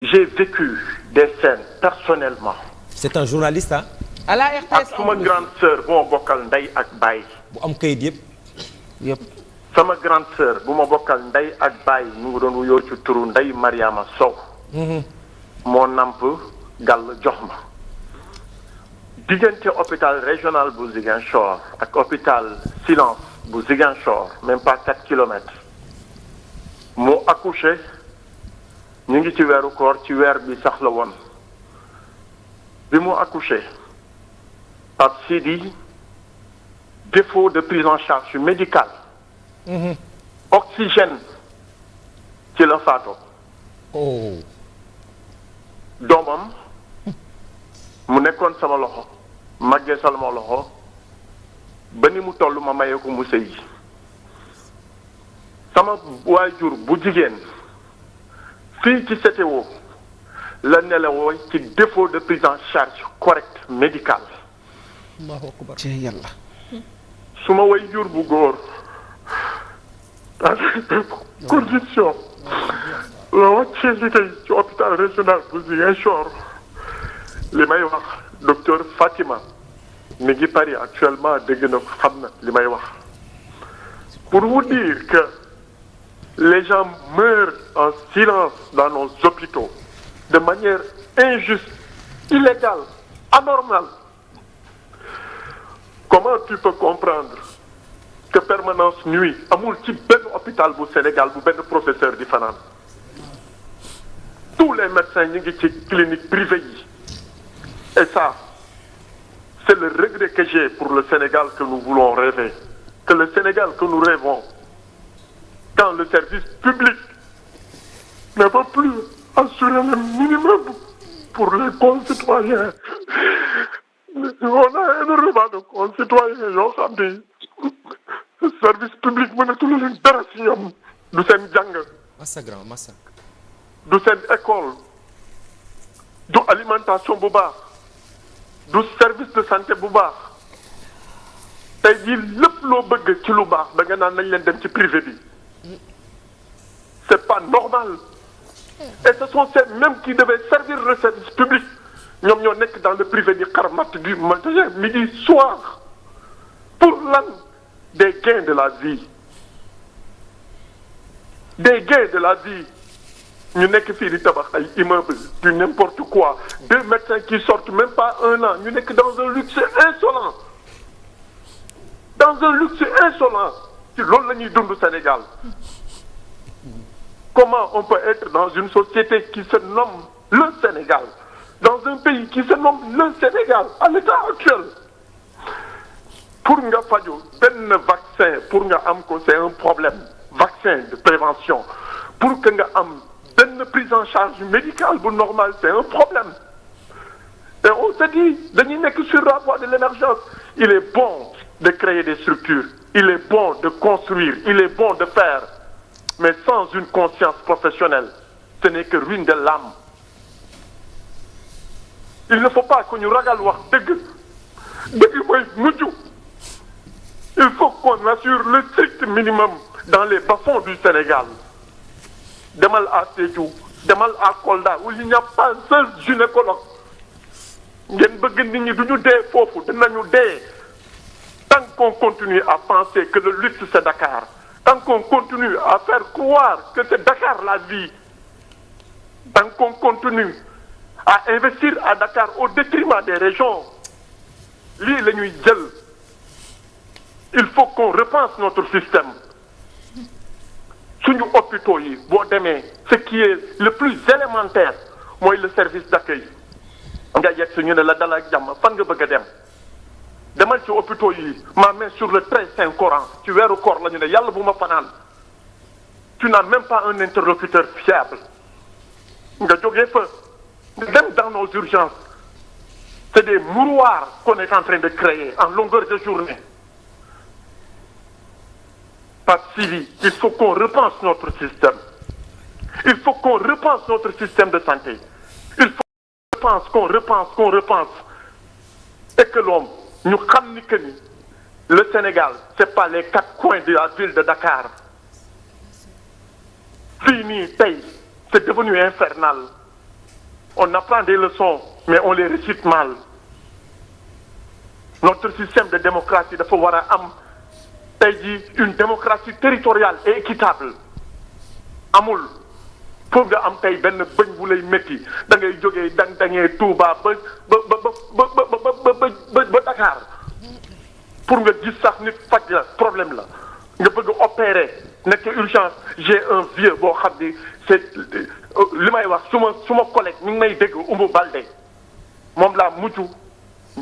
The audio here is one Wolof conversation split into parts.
j'ai vécu des scènes personnellement. c'est un journaliste ah. à la RTS ak suma grande sœur bu ma bokkal ndey ak baay. bu am kayit yëpp. sama grande sœur bu ma bokkal ndey ak baay mu ngi doon wuyoo ci turu Ndey Mariama Sow. moo namp gàll jox ma. diggante hôpital régional bu Ziguinchor ak hôpital Silence bu Ziguinchor même pas 4 kilomètres. mu accouché ñu ngi ci weeru koor ci weer bi sax la woon. bi mu accouché Pape Sidi défaut de prise en charge médicale. Oxygène ci la faatoo. doomam mu nekkoon sama loxo màggee sama loxo ba ni mu toll ma mayee ko mu sëy sama waajur bu jigéen fii ci CTO la nelawoo ci défaut de prise en charge correcte médicale. ci yàlla. suma waajur bu góor dans condition la wàccee liggéey ci hôpital régional bu Ziguinchor li may wax docteur Fatima mi ngi Paris actuellement dégg na ko xam na li may wax pour vous dire que les gens meurent en silence dans nos hôpitaux de manière injuste, illégale, anormale. Comment tu peux comprendre que permanence nuit amul ci benn hôpital bu Sénégal bu benn professeur di fanaan tous les médecins ñu ngi ci clinique privée yi et ça c'est le regret que j'ai pour le Sénégal que nous voulons rêver que le Sénégal que nous rêvons quand le service public ne peut plus assurer le minimum pour les concitoyens. On a énormément de concitoyens yoo xam ne service public mënatul leen dara ci ñoom du seen jàng. massa grand massa. du seen école du alimentation bu baax du service de santé bu baax tey jii lépp loo bëgg ci lu baax da nga naan nañ leen dem ci privé bi c'est pas normal et ce sont ces mêmes qui devaient servir le service public ñoom ñoo nekk dans le privé di xarmat du matin midi soir pour lan des gains de la vie ñu nekk fii di tabax ay immeuble du n'importe quoi 2 médecins qui sortent même pas 1 an ñu nekk dans un luxe insolent ci loolu la ñuy dund Sénégal. Comment on peut être dans une société qui se nomme le Sénégal, dans un pays qui se nomme le Sénégal à l'état actuel pour nga faju benn vaccin pour nga am ko c'est un problème vaccin de prévention pour que nga am benn prise en charge médicale bu normal c'est un problème et on se dit dañuy nekk sur la voie de l'émergence. Il est bon de créer des structures, il est bon de construire, il est bon de faire, mais sans une conscience professionnelle ce n'est que ruine de l'âme. Il ne faut pas que ñu ragal wax dëgg mooy mujj. Il faut qu'on assure le strict minimum dans les bas-fonds du Sénégal. Demal à Sédhiou, demal à Kolda où il n'y a pas un seul gynécologue. ngeen bëgg nit ñi duñu dee foofu dinañu dee tant qu'on continue à penser que le luxe c'est Dakar, tant qu'on continue à faire croire que c'est Dakar la vie, tant qu'on continue à investir à Dakar au détriment des régions, lii la ñuy jël. Il faut qu'on repense notre système. Suñu hôpitaux yi boo demee ce qui est le plus élémentaire mooy le service d'accueil nga yegg si ñu ne la dal ak jàmm fan nga bëgg a dem demal ci hôpitaux yi ma main sur le très saint Coran ci weeru koor la ñu ne yàlla bu ma fanaan tu n'as même pas un interlocuteur fiable nga jógee fa dem dans nos urgences c'est des mouroirs qu'on est en train de créer en longueur de journée. Pas Sylvie, il faut qu'on repense notre système. Il faut qu'on repense notre système de santé. Il faut qu'on repense. Et que l'homme, nous savons que le Sénégal, ce n'est pas les 4 coins de la ville de Dakar. Fini, c'est devenu infernal. on apprend des leçons mais on les récite mal notre système de démocratie dafa war a am tey jii une démocratie territoriale et équitable amul pour nga am tey benn bëñ bu lay métti da ngay jógee dañee Touba ba Dakar pour nga gis sax nit faj la problème la nga bëgg opérer nekk urgence j'ai un vieux boo xam ni c'est li may wax suma collègue mi ngi may dégg Oumou Baldé moom laa mujj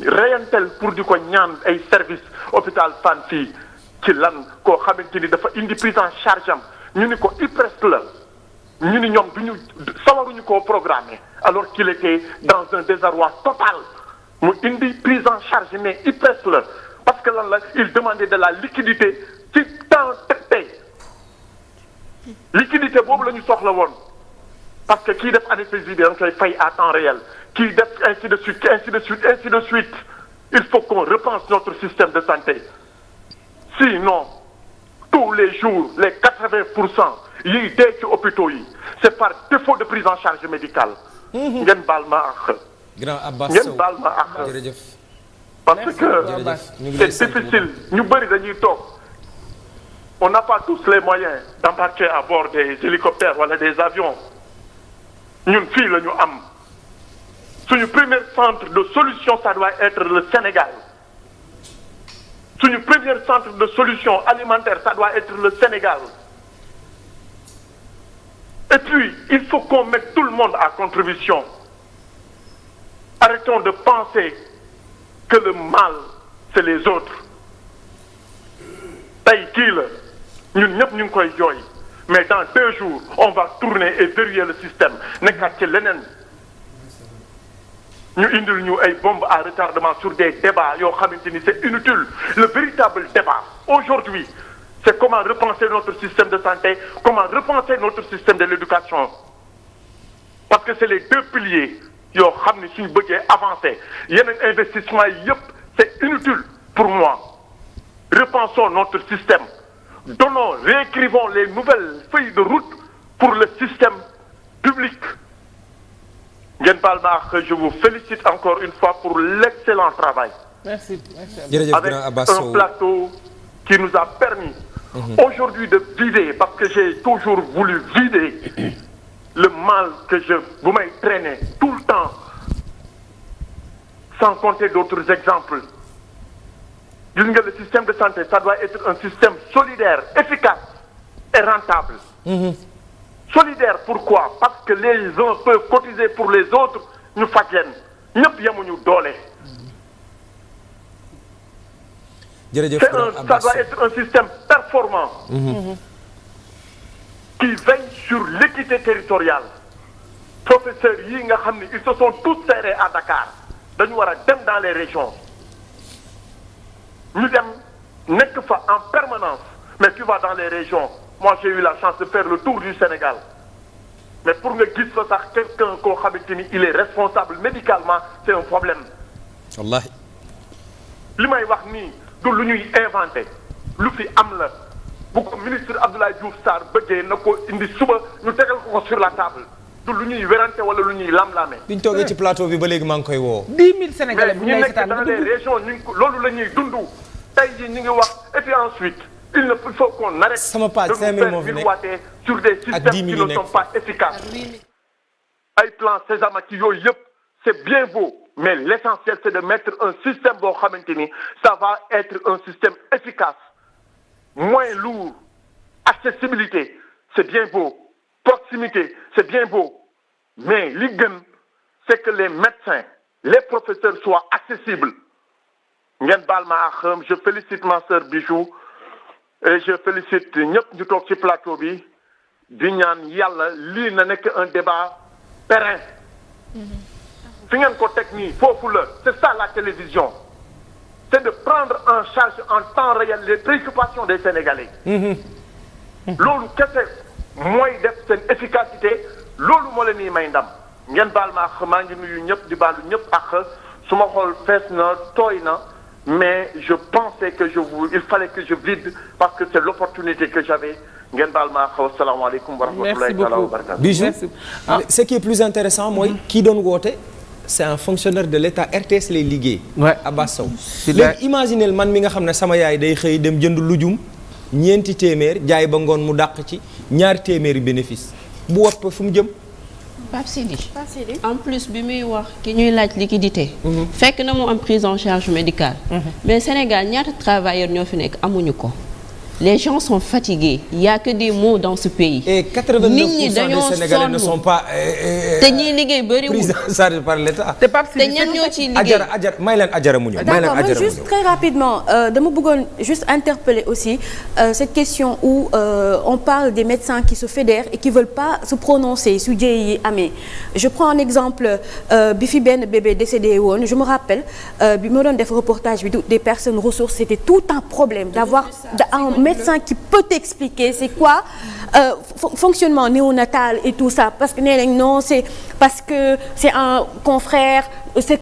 reyantel pour di ko ñaan ay service hôpital Fann fii ci lan koo xamante ni dafa indi prise en charge am ñu ni ko IPRES la ñu ni ñoom duñu sawaruñu koo programmer alors qu'il était dans un désarroi total mu indi prise en charge mais IPRES la parce que lan la il demandait de la liquidité ci temps tey liquidité boobu la ñu soxla woon parce que kii def anesthésie bi da nga koy fay à temps réel kii def ainsi de suite ainsi de suite ainsi de suite il faut qu'on repense notre système de santé sinon tous les jours les 80% yiy dee ci hôpitaux yi c'est par défaut de prise en charge médicale. ngeen baal ma ak. grand Abbas ngeen baal ma ak. jërëjëf. parce que c'est difficile ñu bëri dañuy toog on n'a pas tous les moyens d'embarquer à bord des hélicoptères wala des avions ñun fii la ñu am suñu premier centre de solution ça doit être le Sénégal suñu premier centre de solution alimentaire ça doit être le Sénégal et puis il faut qu'on mette tout le monde à contribution arrêtons de penser que le mal c'est les autres tey kii la ñun ñëpp ñu ngi koy jooy mais dans 2 jours on va tourner et verrouiller le système nekkaat ci leneen ñu indil ñu ay bombes à retardement sur des débats yoo xamante ni c'est inutile le véritable débat aujourd'hui c'est comment repenser notre système de santé comment repenser notre système de l'éducation parce que c'est les 2 piliers yoo xam ni suñu bëggee avancer yeneen investissement yi yëpp c'est inutile pour moi repensons notre système donnons réécrivons les nouvelles feuilles de route pour le système public ngeen baal ma ak je vous félicite encore une fois pour l'excellent travail. Merci. jërëjëf avec un plateau qui nous a permis aujourd'hui de vider parce que j'ai toujours voulu vider le mal que bu may traîner tout le temps sans compter d'autres exemples gis nga le système de santé ça doit être un système solidaire efficace et rentable solidaire pourquoi parce que les uns peuvent cotiser pour les autres ñu faj leen ñëpp yemuñu doole jërëjëf ça doit être un système performant qui veille sur l'équité territoriale professeurs yi nga xam ni ils se sont tous serrés à Dakar dañu war a dem dans les régions ñu dem nekk fa en permanence mais tu vas dans les régions moi j'ai eu la chance de faire le tour du Sénégal mais pour nga gis fa sax quelqu'un koo xamante ni il est responsable médicalement c'est un problème wallahi li may wax nii du lu ñuy inventé lu fi am la bu ko ministre Abdoulaye Diouf Sarr bëggee na ko indi suba ñu tegal ko sur la table du lu ñuy werante wala lu ñuy lam-lame. biñ toogee ci plateau bi ba léegi maa ngi koy woo. 10 000 Sénégalais bu ñu lay seetaan dans les régions ñu ngi ko loolu la ñuy dund tey jii ñu ngi wax et puis ensuite il faut qu'on arrête sama page 5000 moo fi nekk sur des systèmes qui ne sont pas efficaces. ay plan Sésame ci yooyu yëpp c'est bien beau mais l'essentiel c'est de mettre un système boo xamante ni ça va être un système efficace moins lourd accessibilité c'est bien beau proximité c'est bien beau mais li gën c'est que les médecins les professeurs soient accessibles ngeen baal ma ak je félicite ma sœur Bijou et je félicite ñëpp ñu toog ci plateau bi di ñaan yàlla lii na nekk un débat périn fi ngeen ko teg nii foofu la c'est ça la télévision c'est de prendre en charge en temps réel les préoccupations des Sénégalais loolu kese mooy def seen efficacité loolu moo leen ni may ndam ngeen baal ma ak maa ngi nuyu ñëpp di baalu ñëpp ak su ma xool fees na tooy na mais je pensais que il fallait que je vide parce que c'est l'opportunité que j'avais ngeen baal maa xaw asalaamaaleykum wa rahmatulahi taala wa barakatu. Bijou ce qui est plus intéressant mooy kii doon woote c'est un fonctionnaire de l'État RTS lay liggéey. Abbas Sow. léegi imaginez man mi nga xam ne sama yaay day xëy dem jënd lujum ñeenti téeméer jaay ba ngoon mu dàq ci ñaari téeméeri bénéfice bu wopp fu mu jëm. Pape Sidi en plus bi muy wax ki ñuy laaj liquidité. fekk na mu am prise en charge médicale. mais Sénégal ñaata travailleurs ñoo fi nekk amuñu ko. les gens sont fatigués il y a que des maux dans ce pays. et 89% des Sénégalais ne sont pas. te ñiy liggéey bëriwul pris en charge par l'État. te Pape Sidi te ñan ñoo ciy liggéey. Adjara may leen Adjara mu ñëw. d'accord mais juste très rapidement dama bëggoon juste interpeller aussi cette question où on parle des médecins qui se fédèrent et qui veulent pas se prononcer su jëye yi amee. je prends un exemple bi fi benn bébé décédé woon je me rappelle bi ma doon def reportage bi des personnes ressources c'était tout un problème d'avoir un médecin qui peut t'expliquer c'est quoi fonctionnement néonatal et tout ça parce que nee nañ non c'est parce que c'est un confrère c'est